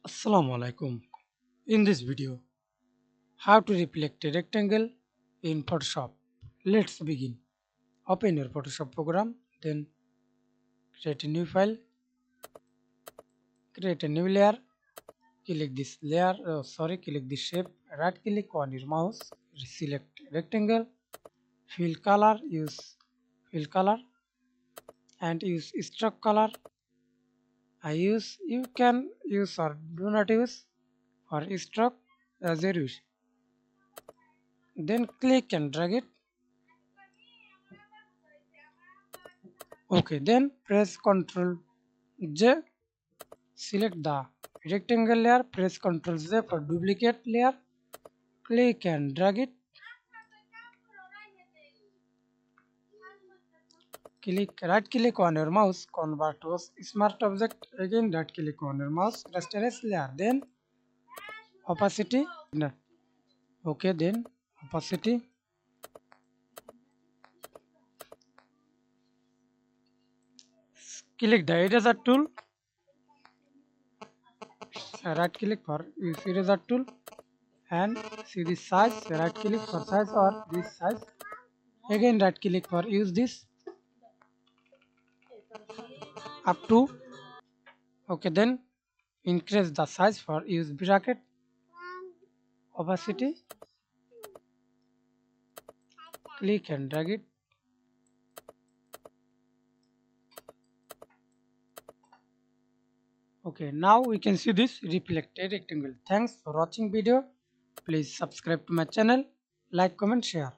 Assalamu alaikum. In this video, how to reflect a rectangle in Photoshop. Let's begin. Open your Photoshop program, then create a new file, create a new layer, click this layer, click this shape, right click on your mouse, select rectangle, fill color, use fill color and use stroke color. You can use or do not use for stroke as you wish. Then click and drag it. Okay, then press Ctrl J, select the rectangle layer, press Ctrl J for duplicate layer, click and drag it, right click on your mouse, convert to smart object, again right click on your mouse, rasterize layer, then opacity, no. Okay, then opacity, click the eraser tool, right click for use eraser tool and see this size, right click for size or this size, again right click for use this up to. Okay, then increase the size for use bracket, opacity, click and drag it. Okay, now we can see this reflected rectangle. Thanks for watching video. Please subscribe to my channel, like, comment, share.